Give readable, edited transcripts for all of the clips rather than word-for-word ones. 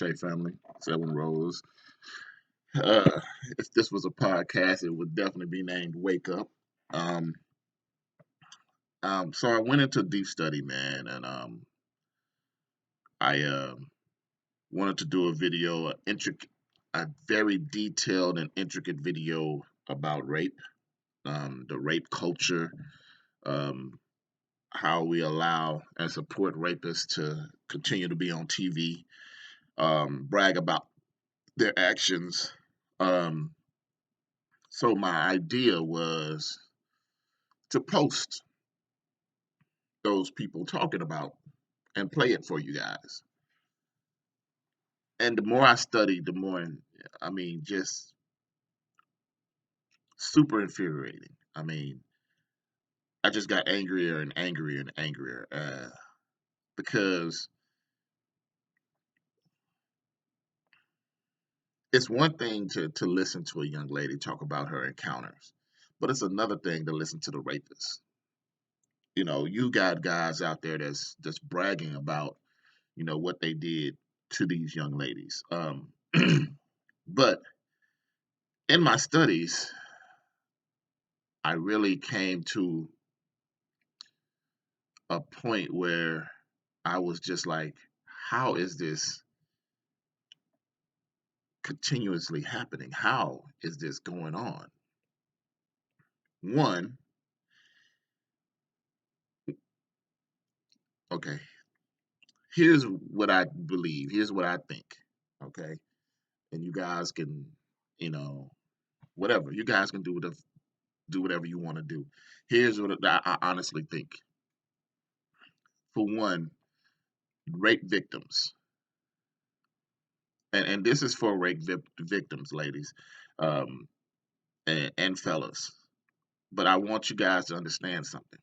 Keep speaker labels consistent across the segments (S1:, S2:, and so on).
S1: Ashe family, Seven Rose. Uh, if this was a podcast, it would definitely be named Wake Up. Um, so I went into deep study, man, and I wanted to do a video, a very detailed and intricate video about rape, the rape culture, um, how we allow and support rapists to continue to be on TV, brag about their actions. Um, so my idea was to post those people talking about and play it for you guys. And the more I studied, the more, just super infuriating. I just got angrier and angrier and angrier because it's one thing to listen to a young lady talk about her encounters, but it's another thing to listen to the rapist. You got guys out there that's bragging about what they did to these young ladies. But in my studies, I really came to a point where I was just like, how is this continuously happening? How is this going on? One, okay, here's what I believe, here's what I think, okay? And you guys can, you know, whatever. You guys can do whatever you want to do. Here's what I honestly think. For one, rape victims, and this is for victims, ladies, um, and fellas. But I want you guys to understand something.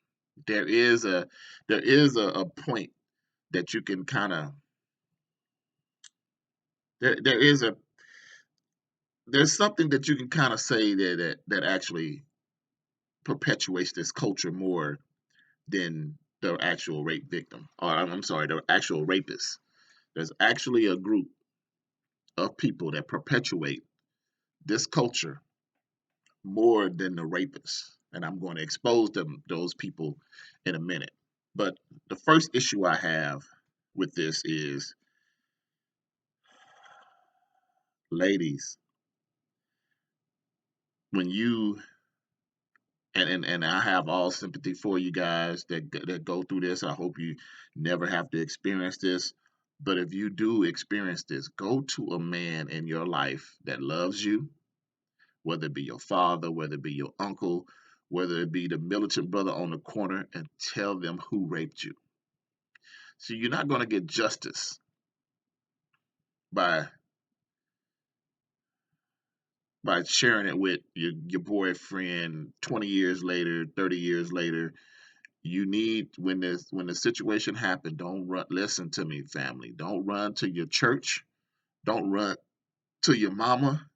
S1: There is a a point that you can kind of there is a there's something that you can kind of say that actually perpetuates this culture more than the actual rape victim, or I'm sorry, the actual rapist. There's actually a group of people that perpetuate this culture more than the rapists, and I'm going to expose those people in a minute. But the first issue I have with this is, ladies, when you and I have all sympathy for you guys that go through this. I hope you never have to experience this. But if you do experience this, go to a man in your life that loves you, whether it be your father, whether it be your uncle, whether it be the militant brother on the corner, and tell them who raped you. So you're not going to get justice by sharing it with your boyfriend 20 years later, 30 years later. You need, when the situation happened, don't run. Listen to me, family. Don't run to your church. Don't run to your mama.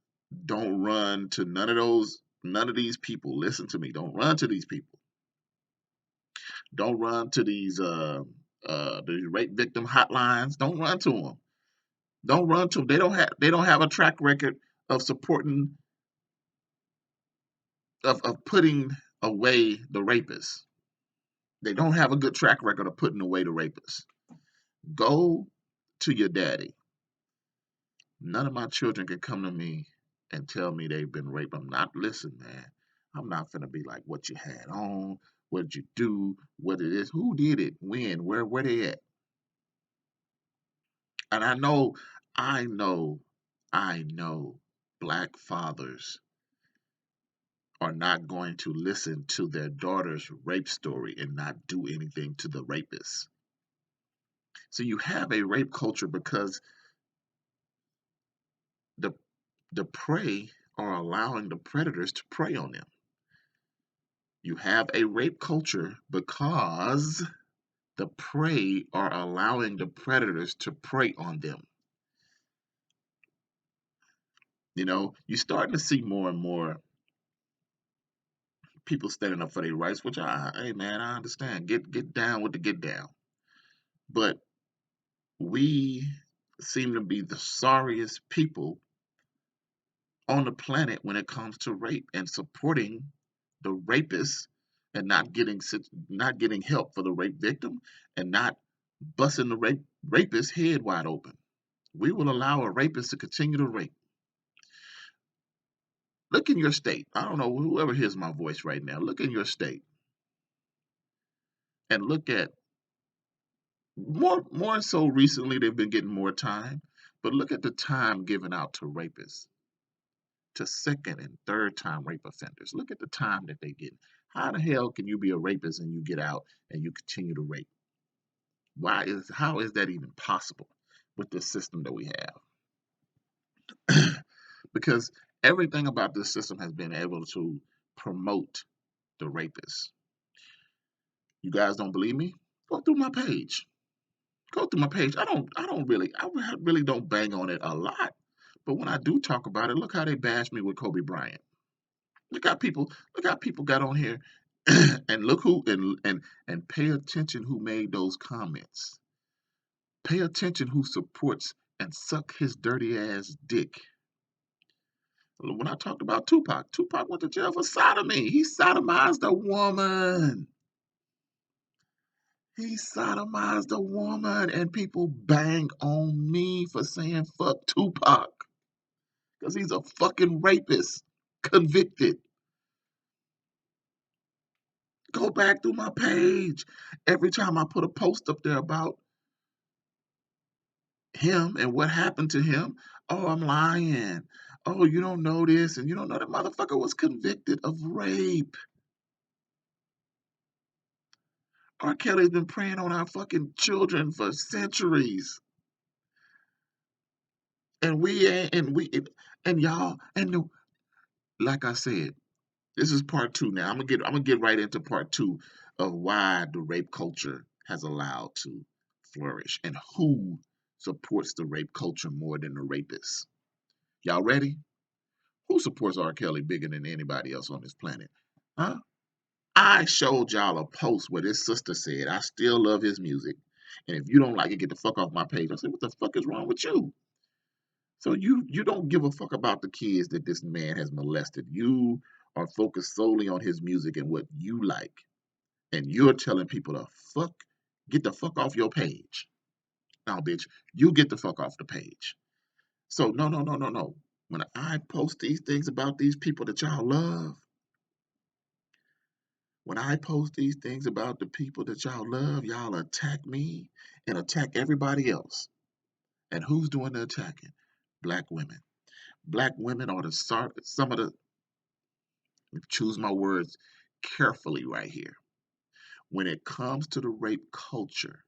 S1: Don't run to none of these people. Listen to me. Don't run to these people. Don't run to these rape victim hotlines. Don't run to them. Don't run to them. They don't have a track record of supporting, of putting away the rapists. They don't have a good track record of putting away the rapists. Go to your daddy. None of my children can come to me and tell me they've been raped. I'm not, listen, man. I'm not finna be like, what you had on, what did you do, what it is, who did it, when, where they at. And I know, I know black fathers are not going to listen to their daughter's rape story and not do anything to the rapist. So you have a rape culture because the prey are allowing the predators to prey on them. You have a rape culture because the prey are allowing the predators to prey on them. You're starting to see more and more people standing up for their rights, which hey man, I understand. Get down with the get down. But we seem to be the sorriest people on the planet when it comes to rape and supporting the rapist and not getting help for the rape victim and not busting the rapist head wide open. We will allow a rapist to continue to rape. Look in your state. I don't know whoever hears my voice right now. Look in your state and look at more so recently they've been getting more time, but look at the time given out to rapists, to second and third time rape offenders. Look at the time that they get. How the hell can you be a rapist and you get out and you continue to rape? How is that even possible with the system that we have? Because everything about this system has been able to promote the rapist. You guys don't believe me? Go through my page. Go through my page. I really don't bang on it a lot. But when I do talk about it, look how they bash me with Kobe Bryant. Look how people got on here and look who and pay attention who made those comments. Pay attention who supports and suck his dirty ass dick. When I talked about Tupac went to jail for sodomy. He sodomized a woman. He sodomized a woman, and people bang on me for saying fuck Tupac because he's a fucking rapist, convicted. Go back through my page. Every time I put a post up there about him and what happened to him, oh, I'm lying. Oh, you don't know this, and you don't know that motherfucker was convicted of rape. R. Kelly's been preying on our fucking children for centuries. And we ain't, and y'all, like I said, this is part two now. I'm gonna get right into part two of why the rape culture has allowed to flourish and who supports the rape culture more than the rapists. Y'all ready? Who supports R. Kelly bigger than anybody else on this planet? Huh? I showed y'all a post where this sister said, I still love his music. And if you don't like it, get the fuck off my page. I said, what the fuck is wrong with you? So you don't give a fuck about the kids that this man has molested. You are focused solely on his music and what you like. And you're telling people to fuck get the fuck off your page. Now, bitch, you get the fuck off the page. So no, no, no, no, no. When I post these things about these people that y'all love, when I post these things about the people that y'all love, y'all attack me and attack everybody else. And who's doing the attacking? Black women. Black women are some of the, choose my words carefully right here. When it comes to the rape culture,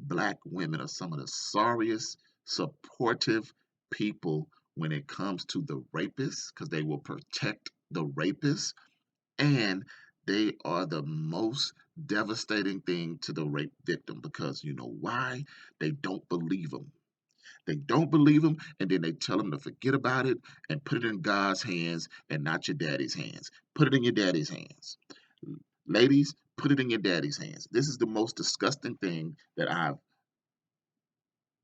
S1: black women are some of the sorriest, supportive people when it comes to the rapists because they will protect the rapist, and they are the most devastating thing to the rape victim because you know why? They don't believe them. They don't believe them, and then they tell them to forget about it and put it in God's hands and not your daddy's hands. Put it in your daddy's hands. Ladies, put it in your daddy's hands. This is the most disgusting thing that I've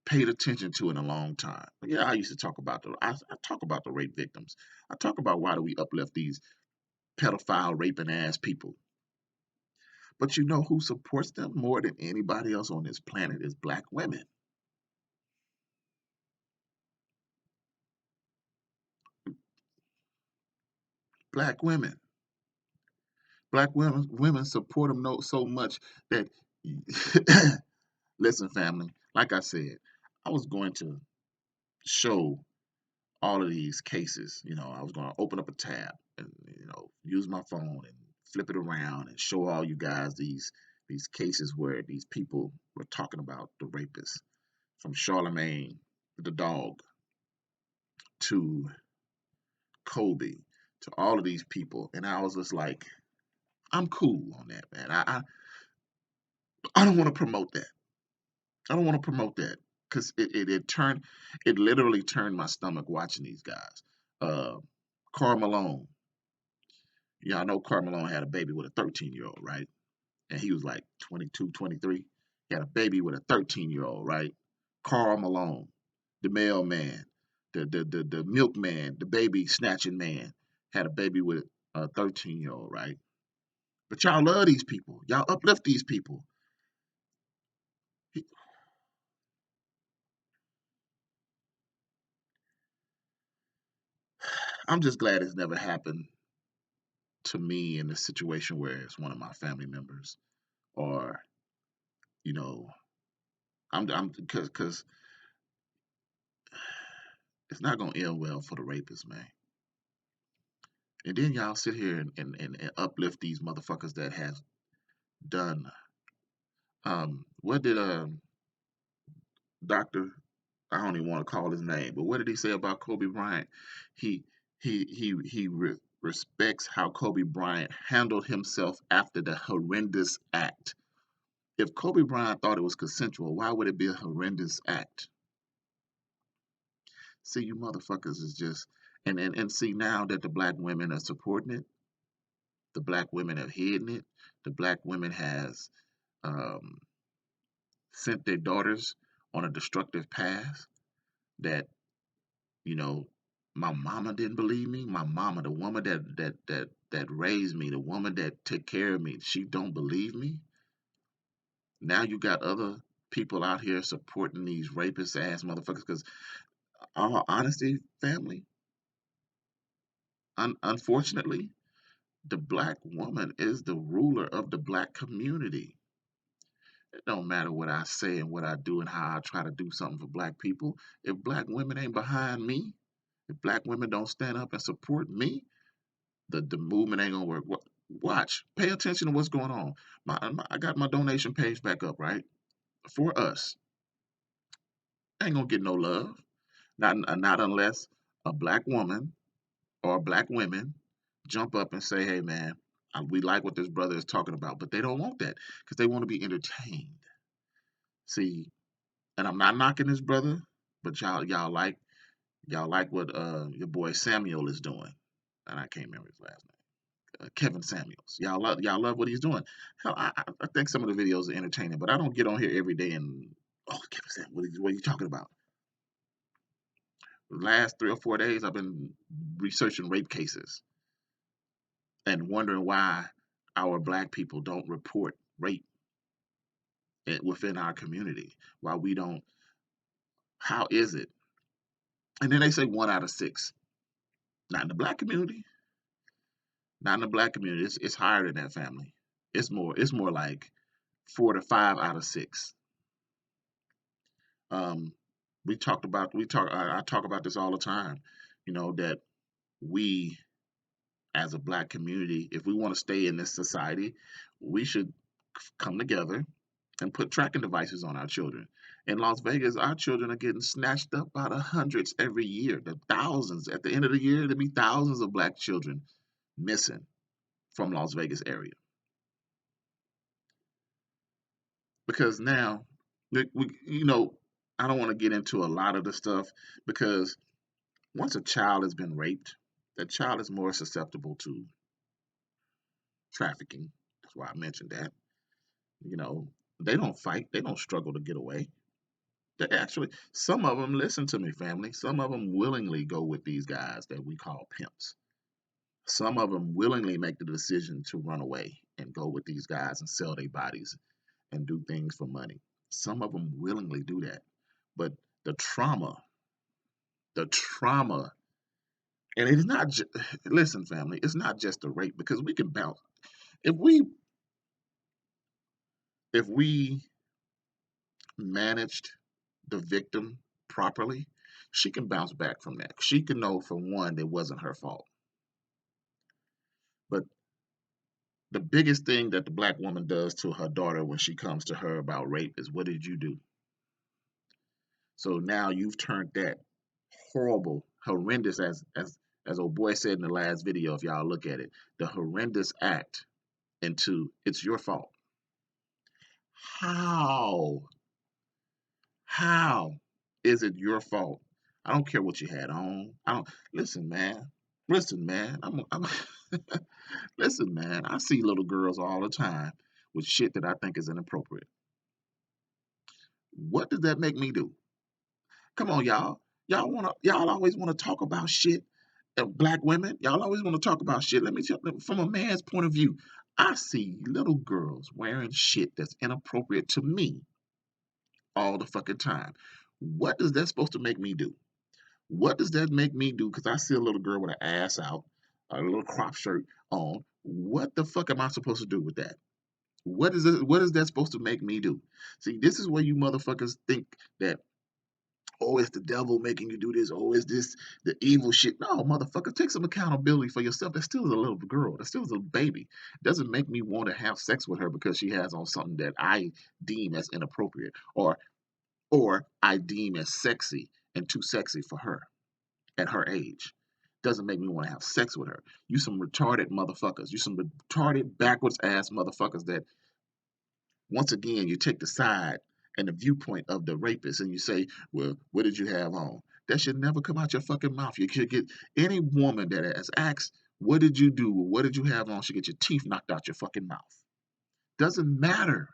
S1: paid attention to in a long time. Yeah, I used to talk about I talk about the rape victims. I talk about why do we uplift these pedophile raping ass people. But you know who supports them more than anybody else on this planet is black women. Black women. Black women support them so much that listen, family, like I said, I was going to show all of these cases. I was going to open up a tab and use my phone and flip it around and show all you guys these cases where these people were talking about the rapists, from Charlemagne the dog to Kobe to all of these people, and I was just like, I'm cool on that, man. I don't want to promote that. I don't want to promote that because it literally turned my stomach watching these guys. Karl Malone. Yeah, I know Karl Malone had a baby with a 13-year-old, right? And he was like 22, 23. He had a baby with a 13-year-old, right? Karl Malone. The mailman, the milkman, the baby snatching man had a baby with a 13-year-old, right? But y'all love these people. Y'all uplift these people. I'm just glad it's never happened to me in a situation where it's one of my family members or, you know, I'm because it's not gonna end well for the rapist, man. And then y'all sit here and uplift these motherfuckers that has done. What did Doctor? I don't even want to call his name, but what did he say about Kobe Bryant? He respects how Kobe Bryant handled himself after the horrendous act. If Kobe Bryant thought it was consensual, why would it be a horrendous act? See, you motherfuckers is just and see now that the black women are supporting it, the black women have hidden it, the black women has um, sent their daughters on a destructive path that you know my mama didn't believe me. My mama, the woman that raised me, the woman that took care of me, she don't believe me. Now you got other people out here supporting these rapist ass motherfuckers. Because all honesty, family, unfortunately, the black woman is the ruler of the black community. It don't matter what I say and what I do and how I try to do something for black people. If black women ain't behind me, if black women don't stand up and support me, the movement ain't gonna work. Watch, pay attention to what's going on. I got my donation page back up, right? For us, ain't gonna get no love. Not unless a black woman or black women jump up and say, "Hey, man, we like what this brother is talking about," but they don't want that because they want to be entertained. See, and I'm not knocking this brother, but y'all like what your boy Samuel is doing, and I can't remember his last name. Kevin Samuels. Y'all love what he's doing. Hell, I think some of the videos are entertaining, but I don't get on here every day and Kevin Samuels, what are you talking about? The last 3 or 4 days, I've been researching rape cases and wondering why our black people don't report rape within our community. Why we don't? How is it? And then they say 1 out of 6. Not in the black community. Not in the black community. It's higher than that, family. It's more like 4 to 5 out of 6. Um, I talk about this all the time. That we as a black community, if we want to stay in this society, we should come together and put tracking devices on our children. In Las Vegas, our children are getting snatched up by the hundreds every year, the thousands. At the end of the year, there'll be thousands of black children missing from Las Vegas area. Because now, I don't want to get into a lot of the stuff because once a child has been raped, that child is more susceptible to trafficking. That's why I mentioned that. You know, they don't fight, they don't struggle to get away. They actually, some of them, listen to me, family, some of them willingly go with these guys that we call pimps. Some of them willingly make the decision to run away and go with these guys and sell their bodies and do things for money. Some of them willingly do that. But the trauma, the trauma, and it's not, listen, family, it's not just a rape because we can bounce. If we if we managed the victim properly, she can bounce back from that. She can know, for one, that wasn't her fault. But the biggest thing that the black woman does to her daughter when she comes to her about rape is, what did you do? So now you've turned that horrible, horrendous, as old boy said in the last video, if y'all look at it, the horrendous act into, it's your fault. How? How is it your fault? I don't care what you had on. I don't listen, man. Listen, man. I'm listen, man. I see little girls all the time with shit that I think is inappropriate. What does that make me do? Come on, y'all. Y'all always wanna talk about shit. Black women, y'all always wanna talk about shit. Let me tell you, from a man's point of view, I see little girls wearing shit that's inappropriate to me all the fucking time. What is that supposed to make me do? What does that make me do? Because I see a little girl with an ass out, a little crop shirt on. What the fuck am I supposed to do with that? What is that supposed to make me do? See, this is where you motherfuckers think that, oh, it's the devil making you do this. Oh, is this the evil shit? No, motherfucker, take some accountability for yourself. That still is a little girl. That still is a baby. Doesn't make me want to have sex with her because she has on something that I deem as inappropriate, or I deem as sexy and too sexy for her at her age. Doesn't make me want to have sex with her. You some retarded motherfuckers. You some retarded backwards ass motherfuckers that, once again, you take the side and the viewpoint of the rapist and you say, well, what did you have on? That should never come out your fucking mouth. You should get any woman that has asked, what did you do? What did you have on? Should get your teeth knocked out your fucking mouth. Doesn't matter.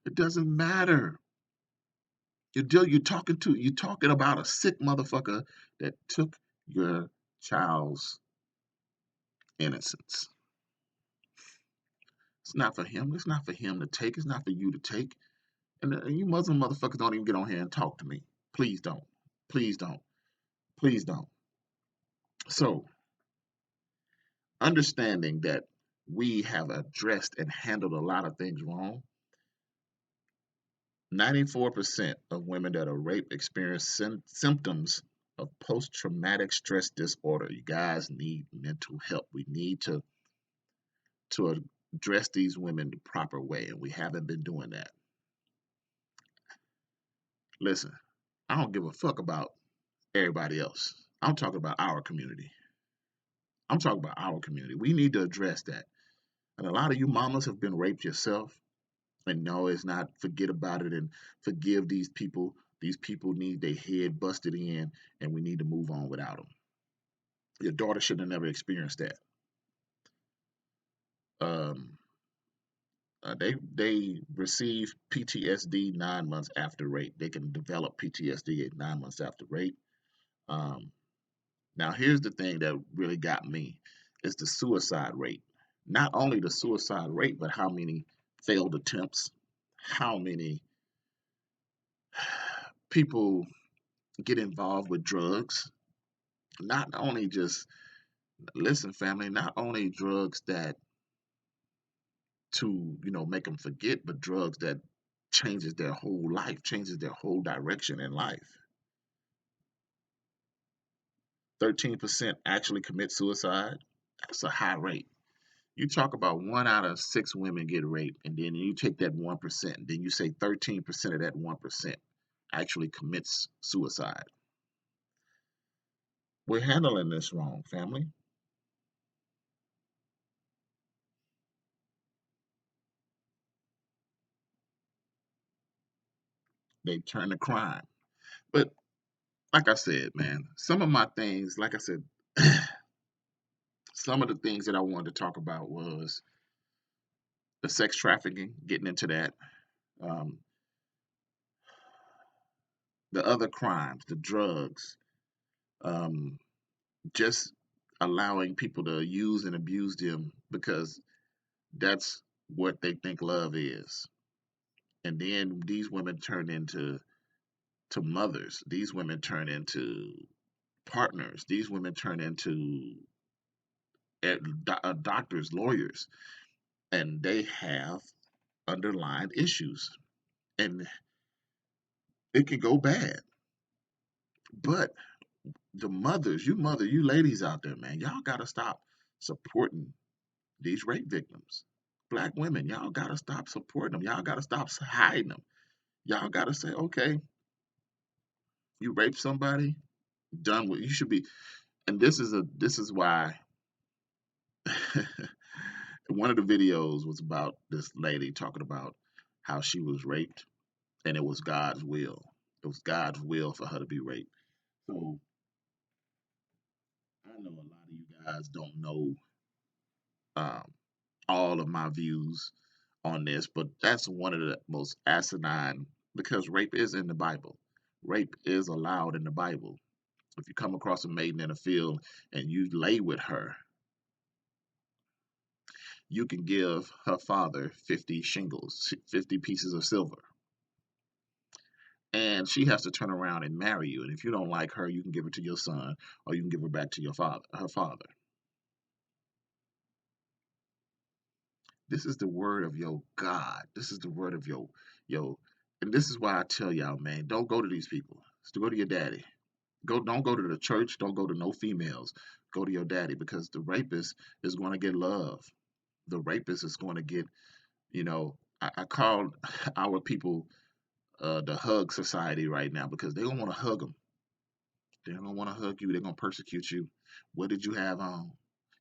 S1: It doesn't matter. You're talking about a sick motherfucker that took your child's innocence. It's not for him. It's not for him to take. It's not for you to take. And you Muslim motherfuckers don't even get on here and talk to me. Please don't. Please don't. Please don't. So, understanding that we have addressed and handled a lot of things wrong, 94% of women that are raped experience symptoms of post traumatic stress disorder. You guys need mental help. We need to address these women the proper way, and we haven't been doing that. Listen, I don't give a fuck about everybody else. I'm talking about our community. I'm talking about our community. We need to address that. And a lot of you mamas have been raped yourself. And no, it's not forget about it and forgive these people. These people need their head busted in, and we need to move on without them. Your daughter should have never experienced that. Um, they receive PTSD 9 months after rape. They can develop PTSD at 9 months after rape. Um, Now, here's the thing that really got me is the suicide rate. Not only the suicide rate, but how many failed attempts, how many people get involved with drugs. Not only just, listen, family, not only drugs that to, make them forget, but drugs that changes their whole life, changes their whole direction in life. 13% actually commit suicide. That's a high rate. You talk about 1 out of 6 women get raped, and then you take that 1%, and then you say 13% of that 1% actually commits suicide. We're handling this wrong, family. They turn to crime. But like I said, man, some of my things, like I said, some of the things that I wanted to talk about was the sex trafficking, getting into that, um, the other crimes, the drugs, um, just allowing people to use and abuse them because that's what they think love is. And then these women turn into mothers. These women turn into partners. These women turn into doctors, lawyers, and they have underlying issues, and it can go bad. But you ladies out there, man, y'all gotta stop supporting these rape victims. Black women, y'all gotta stop supporting them. Y'all gotta stop hiding them. Y'all gotta say, okay, you raped somebody, done what you should be. And this is why one of the videos was about this lady talking about how she was raped, and it was God's will. It was God's will for her to be raped. So I know a lot of you guys don't know um, all of my views on this, but that's one of the most asinine, because rape is in the Bible. Rape is allowed in the Bible. If you come across a maiden in a field and you lay with her, you can give her father 50 shingles, 50 pieces of silver. And she has to turn around and marry you. And if you don't like her, you can give her to your son, or you can give her back to your father, her father. This is the word of your God. This is the word of your, and this is why I tell y'all, man, don't go to these people. Just go to your daddy. Don't go to the church. Don't go to no females. Go to your daddy, because the rapist is going to get love. The rapist is going to get, I call our people the hug society right now, because they don't want to hug them. They don't want to hug you. They're going to persecute you. What did you have on?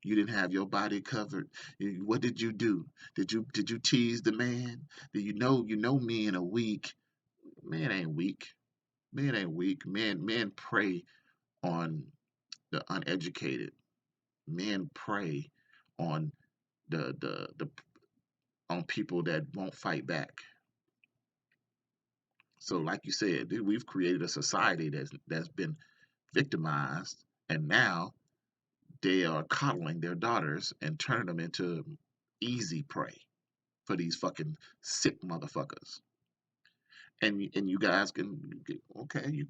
S1: You didn't have your body covered. What did you do? Did you tease the man? Do you know men are weak? Men ain't weak. Men ain't weak. Men prey on the uneducated. Men prey on the on people that won't fight back. So, like you said, dude, we've created a society that's been victimized, and now they are coddling their daughters and turning them into easy prey for these fucking sick motherfuckers. And you guys can, okay, you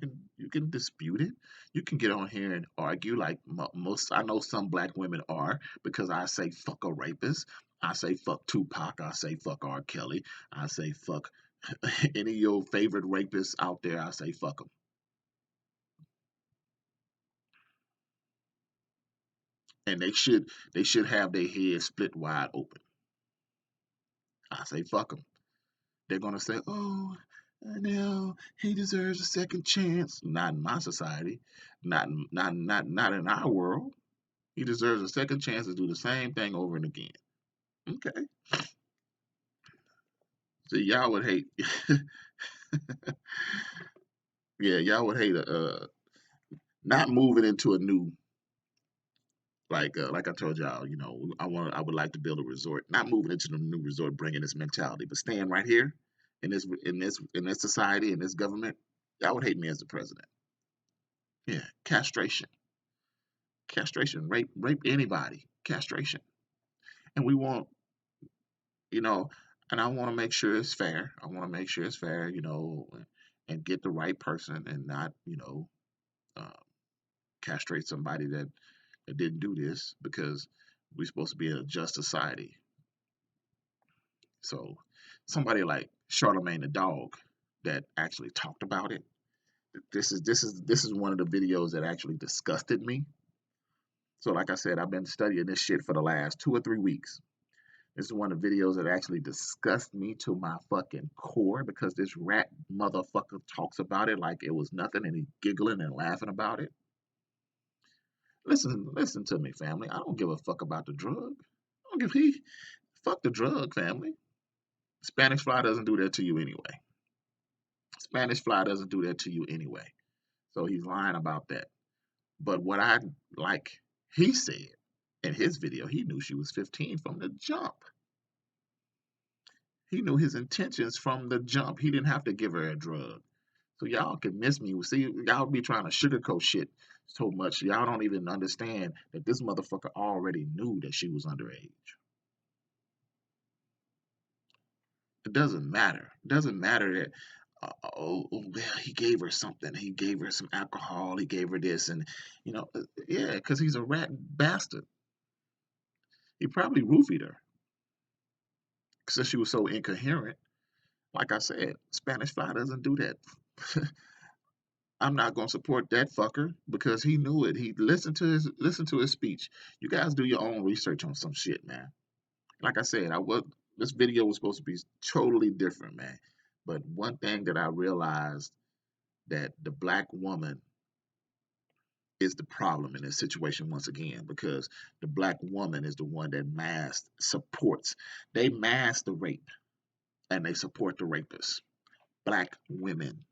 S1: can dispute it. You can get on here and argue like most. I know some black women are, because I say fuck a rapist. I say fuck Tupac. I say fuck R. Kelly. I say fuck any of your favorite rapists out there. I say fuck them, and they should have their heads split wide open. I say fuck them. They're gonna say, "Oh, no, he deserves a second chance." Not in my society, not in our world. He deserves a second chance to do the same thing over and again. Okay, so y'all would hate, yeah, y'all would hate not moving into a new, like I told y'all, I would like to build a resort, not moving into the new resort, bringing this mentality, but staying right here in this society, in this government. Y'all would hate me as the president. Yeah, castration, rape anybody, castration. And we want, you know, and I want to make sure it's fair. I want to make sure it's fair, and get the right person, and not, uh, castrate somebody that didn't do this, because we're supposed to be in a just society. So somebody like Charlemagne the dog that actually talked about it. This is one of the videos that actually disgusted me. So like I said, I've been studying this shit for the last 2 or 3 weeks. This is one of the videos that actually disgust me to my fucking core, because this rat motherfucker talks about it like it was nothing, and he's giggling and laughing about it. Listen to me, family. I don't give a fuck about the drug. I don't give he fuck the drug, family. Spanish fly doesn't do that to you anyway. Spanish fly doesn't do that to you anyway. So he's lying about that. But what I like, he said in his video, he knew she was 15 from the jump. He knew his intentions from the jump. He didn't have to give her a drug. So y'all can miss me. See, y'all be trying to sugarcoat shit so much. Y'all don't even understand that this motherfucker already knew that she was underage. It doesn't matter. It doesn't matter that, well, he gave her something. He gave her some alcohol. He gave her this, and yeah, because he's a rat bastard. He probably roofied her since she was so incoherent. Like I said, Spanish Fly doesn't do that. I'm not gonna support that fucker, because he knew it. He listened to his speech. You guys do your own research on some shit, man. Like I said, this video was supposed to be totally different, man. But one thing that I realized, that the black woman is the problem in this situation once again, because the black woman is the one that supports. They mask the rape, and they support the rapists. Black women.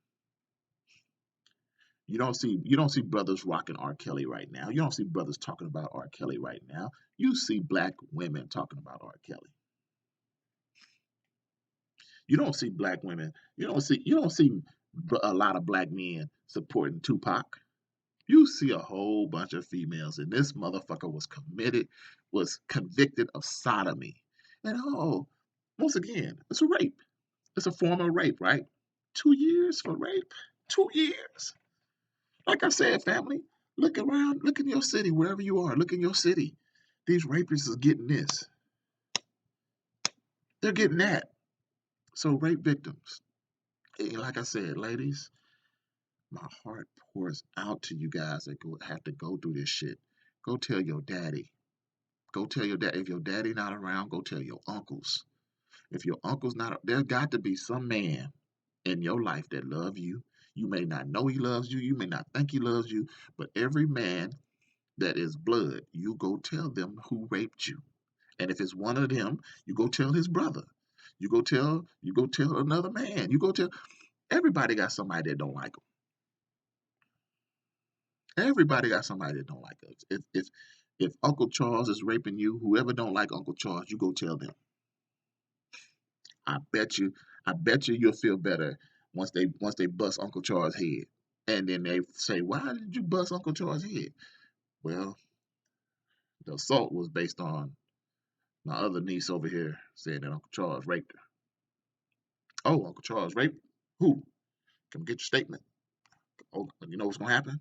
S1: You don't see brothers rocking R. Kelly right now. You don't see brothers talking about R. Kelly right now. You see black women talking about R. Kelly. You don't see black women. You don't see a lot of black men supporting Tupac. You see a whole bunch of females, and this motherfucker was convicted of sodomy. And oh, once again, it's a rape. It's a form of rape, right? 2 years for rape? 2 years. Like I said, family, look around, look in your city, wherever you are, look in your city. These rapists is getting this. They're getting that. So rape victims. Like I said, ladies, my heart pours out to you guys that have to go through this shit. Go tell your daddy. Go tell your dad. If your daddy not around, go tell your uncles. If your uncle's not, there got to be some man in your life that love you. You may not know he loves you. You may not think he loves you. But every man that is blood, you go tell them who raped you. And if it's one of them, you go tell his brother. You go tell another man. You go tell everybody got somebody that don't like them. Everybody got somebody that don't like us. If Uncle Charles is raping you, whoever don't like Uncle Charles, you go tell them. I bet you, I bet you you'll feel better once they bust Uncle Charles' head. And then they say, why did you bust Uncle Charles' head? Well, the assault was based on my other niece over here saying that Uncle Charles raped her. Oh, Uncle Charles raped? Who? Come get your statement. Oh, you know what's gonna happen?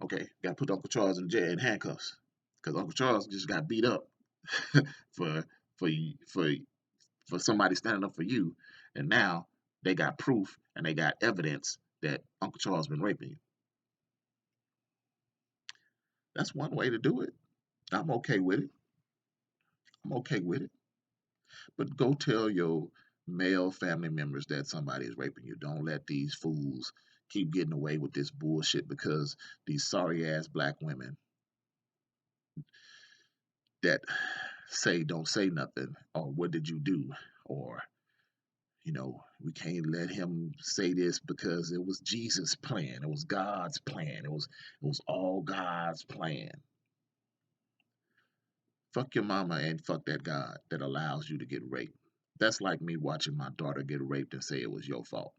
S1: Okay, gotta put Uncle Charles in jail in handcuffs. Because Uncle Charles just got beat up for for for for somebody standing up for you, and now they got proof and they got evidence that Uncle Charles been raping you. That's one way to do it. I'm okay with it. I'm okay with it. But go tell your male family members that somebody is raping you. Don't let these fools keep getting away with this bullshit because these sorry ass black women that say don't say nothing or what did you do or we can't let him say this because it was Jesus' plan. It was God's plan. It was all God's plan. Fuck your mama and fuck that God that allows you to get raped. That's like me watching my daughter get raped and say it was your fault.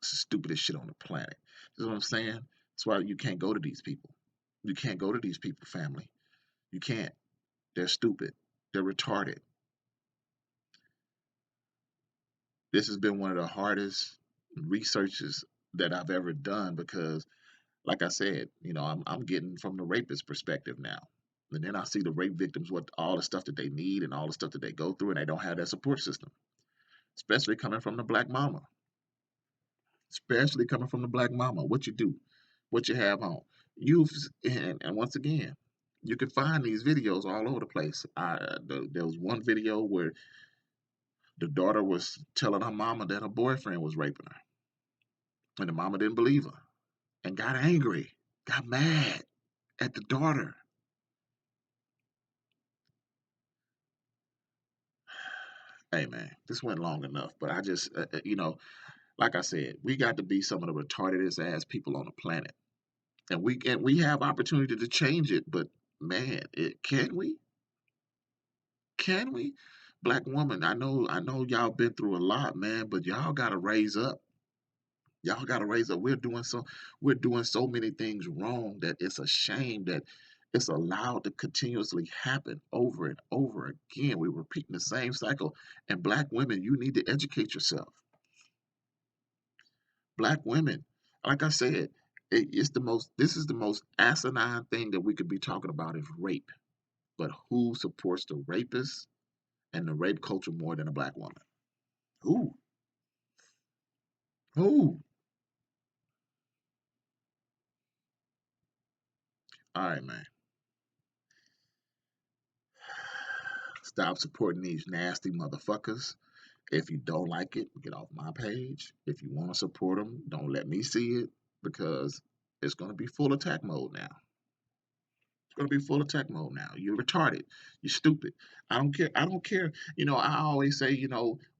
S1: It's the stupidest shit on the planet. You know what I'm saying? That's why you can't go to these people. You can't go to these people, family. You can't. They're stupid. They're retarded. This has been one of the hardest researches that I've ever done because, like I said, I'm getting from the rapist perspective now. And then I see the rape victims, what all the stuff that they need and all the stuff that they go through, and they don't have that support system, especially coming from the black mama. Especially coming from the black mama. What you do, what you have on. You've and once again, you can find these videos all over the place. There was one video where the daughter was telling her mama that her boyfriend was raping her, and the mama didn't believe her and got angry, got mad at the daughter. Hey man, this went long enough, but I just, like I said, we got to be some of the retardedest ass people on the planet, and we have opportunity to change it. But man, can we? Can we? Black woman, I know y'all been through a lot, man, but y'all gotta raise up. Y'all gotta raise up. We're doing so many things wrong that it's a shame that it's allowed to continuously happen over and over again. We're repeating the same cycle. And black women, you need to educate yourself. Black women, like I said, this is the most asinine thing that we could be talking about is rape. But who supports the rapist and the rape culture more than a black woman? Who? Who? All right, man. Stop supporting these nasty motherfuckers. If you don't like it, get off my page. If you want to support them, don't let me see it because it's going to be full attack mode now. It's going to be full attack mode now. You're retarded. You're stupid. I don't care. I don't care. I always say,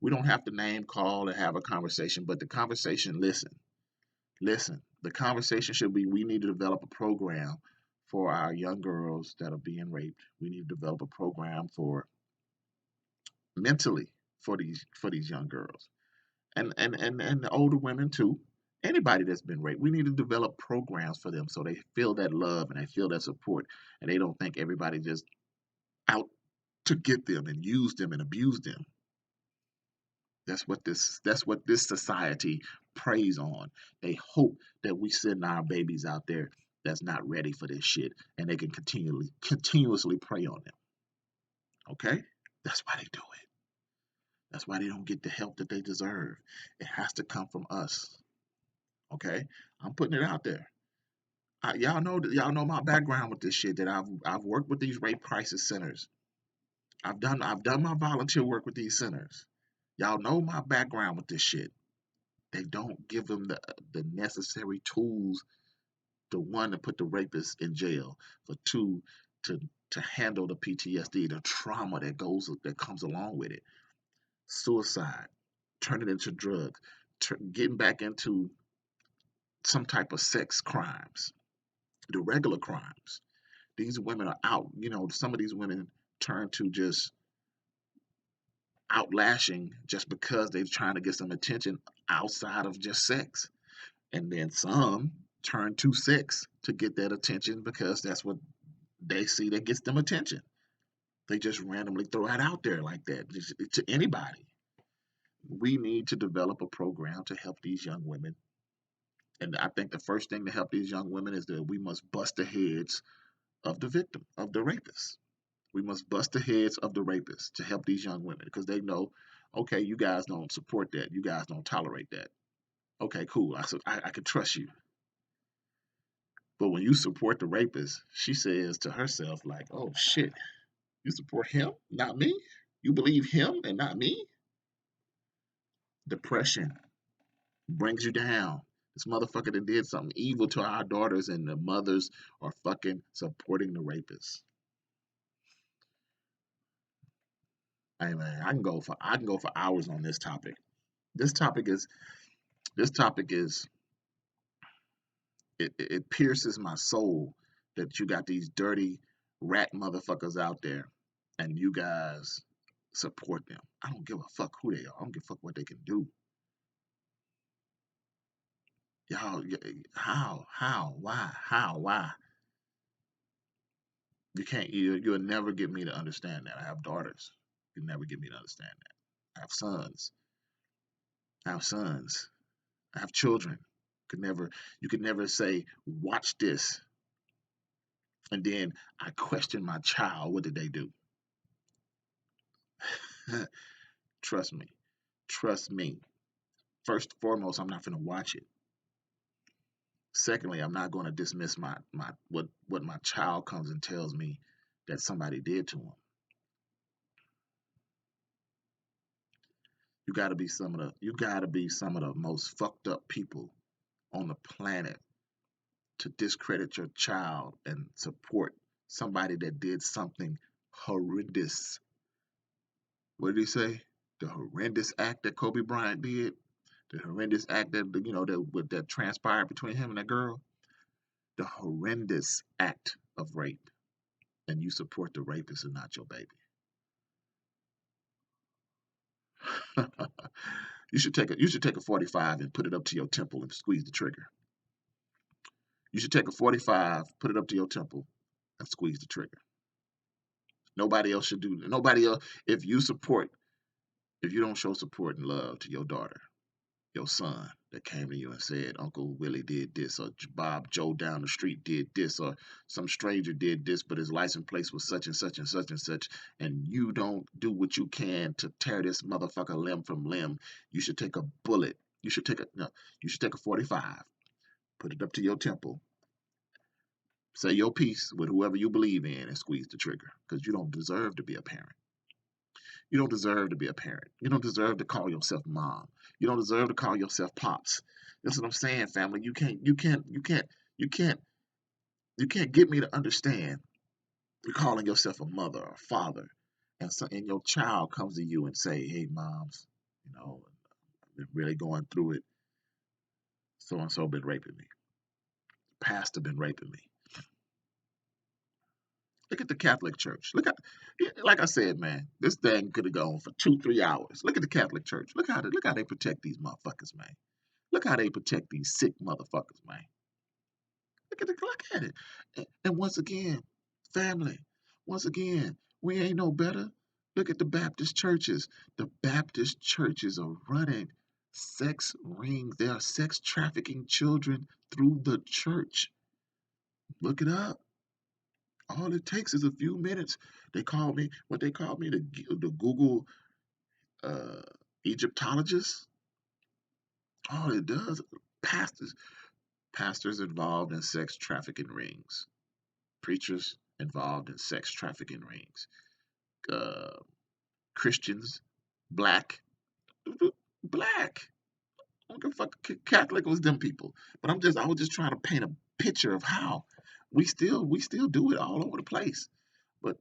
S1: we don't have to name call and have a conversation, but the conversation, listen, listen. The conversation should be we need to develop a program for our young girls that are being raped. We need to develop a program for mentally for these young girls and the older women too. Anybody that's been raped, we need to develop programs for them so they feel that love and they feel that support, and they don't think everybody just out to get them and use them and abuse them. That's what this society preys on. They hope that we send our babies out there that's not ready for this shit, and they can continuously prey on them. Okay? That's why they do it. That's why they don't get the help that they deserve. It has to come from us. Okay? I'm putting it out there. Y'all know my background with this shit, that I've worked with these rape crisis centers. I've done my volunteer work with these centers. Y'all know my background with this shit. They don't give them the necessary tools, to one, to put the rapist in jail, for two, to to handle the PTSD, the trauma that comes along with it. Suicide, turn it into drugs, getting back into some type of sex crimes, the regular crimes. These women are out. Some of these women turn to just outlashing just because they're trying to get some attention outside of just sex. And then some turn to sex to get that attention because that's what they see that gets them attention. They just randomly throw it out there like that, just to anybody. We need to develop a program to help these young women. And I think the first thing to help these young women is that we must bust the heads of the victim, of the rapist. We must bust the heads of the rapists to help these young women, because they know, okay, you guys don't support that. You guys don't tolerate that. Okay, cool. I can trust you. But when you support the rapist, she says to herself, like, oh shit, you support him, not me? You believe him and not me? Depression brings you down. This motherfucker that did something evil to our daughters, and the mothers are fucking supporting the rapist. Hey man, I can go for hours on this topic. This topic is this topic is it pierces my soul that you got these dirty rat motherfuckers out there, and you guys support them. I don't give a fuck who they are. I don't give a fuck what they can do. Y'all, why? You'll never get me to understand that. I have daughters. You'll never get me to understand that. I have sons. I have sons. I have children. You could never say, watch this, and then I question my child. What did they do? Trust me. Trust me. First and foremost, I'm not going to watch it. Secondly, I'm not going to dismiss my what my child comes and tells me that somebody did to him. You got to be some of the most fucked up people on the planet to discredit your child and support somebody that did something horrendous. What did he say? The horrendous act that Kobe Bryant did, the horrendous act that transpired between him and that girl, the horrendous act of rape, and you support the rapist and not your baby. You should take a 45 and put it up to your temple and squeeze the trigger. You should take a 45, put it up to your temple, and squeeze the trigger. Nobody else should do that. Nobody else. If you don't show support and love to your daughter, your son that came to you and said Uncle Willie did this, or Bob Joe down the street did this, or some stranger did this, but his license plate was such and such and such and such, and you don't do what you can to tear this motherfucker limb from limb, you should take a bullet. You should take a no. You should take a 45, put it up to your temple, say your piece with whoever you believe in, and squeeze the trigger, because you don't deserve to be a parent. You don't deserve to be a parent. You don't deserve to call yourself mom. You don't deserve to call yourself pops. That's what I'm saying, family. You can't get me to understand you calling yourself a mother or father, and your child comes to you and say, "Hey, moms, I've been really going through it. So and so been raping me. Pastor been raping me." Look at the Catholic Church. Like I said, man, this thing could have gone for 2, 3 hours. Look at the Catholic Church. Look how they protect these motherfuckers, man. Look how they protect these sick motherfuckers, man. Look at it. And once again, family, once again, we ain't no better. Look at the Baptist churches. The Baptist churches are running sex rings. They are sex trafficking children through the church. Look it up. All it takes is a few minutes. They call me what they call me the Google uh, Egyptologist. All it does, pastors, pastors involved in sex trafficking rings, preachers involved in sex trafficking rings, uh, Christians, black, black. I don't give a fuck. Catholic was them people, but I was just trying to paint a picture of how we still do it all over the place. But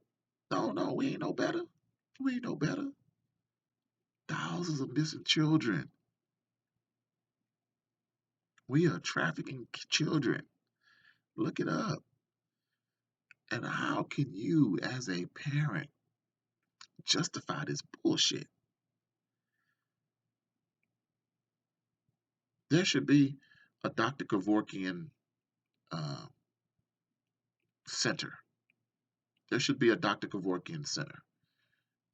S1: no, we ain't no better. We ain't no better. Thousands of missing children. We are trafficking children. Look it up. And how can you, as a parent, justify this bullshit? There should be a Dr. Kevorkian uh, center. There should be a Dr. Kevorkian center.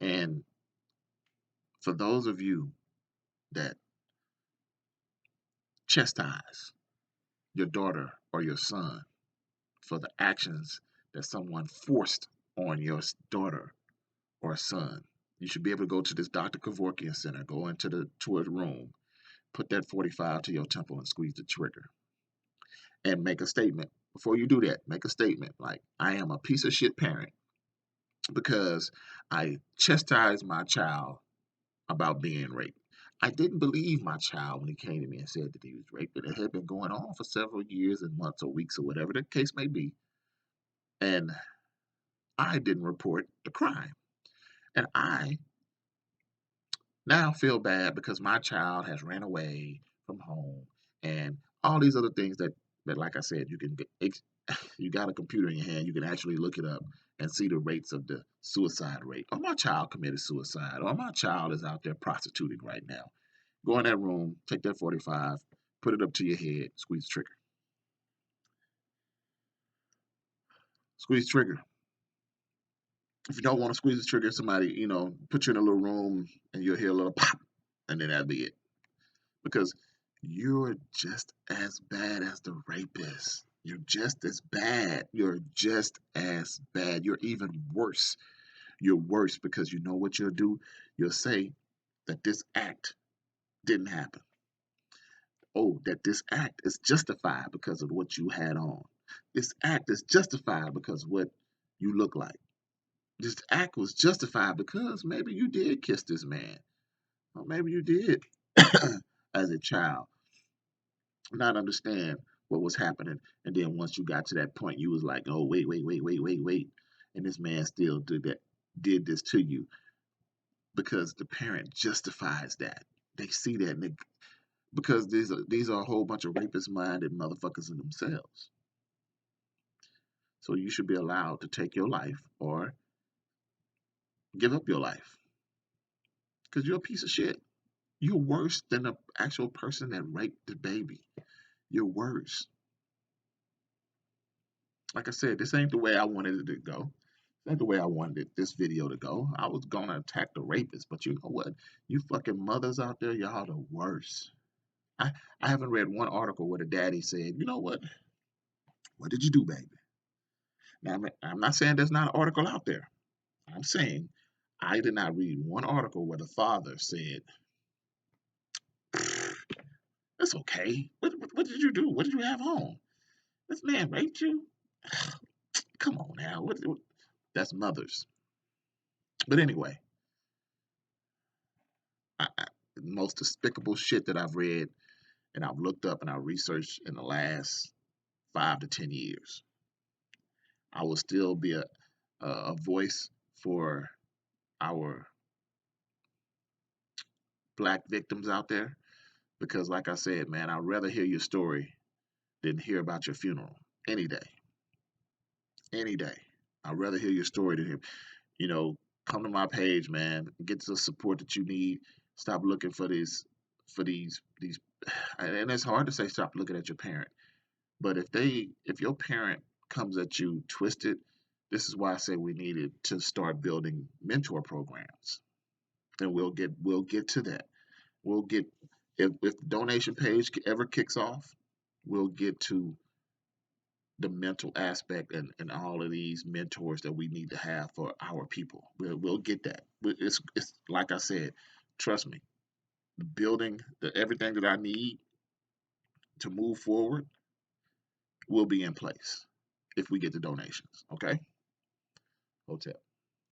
S1: And for those of you that chastise your daughter or your son for the actions that someone forced on your daughter or son, you should be able to go to this Dr. Kevorkian center, go into the to a room, put that 45 to your temple and squeeze the trigger and make a statement. Before you do that, make a statement like, I am a piece of shit parent because I chastised my child about being raped. I didn't believe my child when he came to me and said that he was raped. And it had been going on for several years and months or weeks or whatever the case may be. And I didn't report the crime. And I now feel bad because my child has ran away from home and all these other things that like I said, you can get, you got a computer in your hand, you can actually look it up and see the rates of the suicide rate. Or my child committed suicide, or my child is out there prostituting right now. Go in that room, take that 45, put it up to your head, squeeze the trigger. Squeeze the trigger. If you don't want to squeeze the trigger, somebody, put you in a little room and you'll hear a little pop, and then that'll be it. Because you're just as bad as the rapist. You're just as bad. You're just as bad. You're even worse. You're worse because you know what you'll do? You'll say that this act didn't happen. Oh, that this act is justified because of what you had on. This act is justified because of what you look like. This act was justified because maybe you did kiss this man, or maybe you did as a child not understand what was happening. And then once you got to that point, you was like, oh, wait. And this man still did this to you because the parent justifies that. They see that because these are a whole bunch of rapist minded motherfuckers in themselves. So you should be allowed to take your life or give up your life because you're a piece of shit. You're worse than the actual person that raped the baby. You're worse. Like I said, this ain't the way I wanted it to go. This ain't the way I wanted this video to go. I was gonna attack the rapist, but you know what? You fucking mothers out there, y'all the worst. I, I haven't read one article where the daddy said, you know what? What did you do, baby? Now, I'm not saying there's not an article out there. I'm saying I did not read one article where the father said, it's okay. What did you do? What did you have on? This man raped you? Come on now. That's mothers. But anyway, the most despicable shit that I've read and I've looked up and I've researched in the last 5 to 10 years. I will still be a voice for our black victims out there because, like I said, man, I'd rather hear your story than hear about your funeral any day. Any day. I'd rather hear your story than hear, you know, come to my page, man. Get the support that you need. Stop looking for these and it's hard to say stop looking at your parent, but if your parent comes at you twisted, this is why I say we needed to start building mentor programs, and we'll get to that. We'll get if the donation page ever kicks off, we'll get to the mental aspect and all of these mentors that we need to have for our people. We'll get that. It's like I said, trust me, the building, the everything that I need to move forward will be in place if we get the donations. Okay, hotel.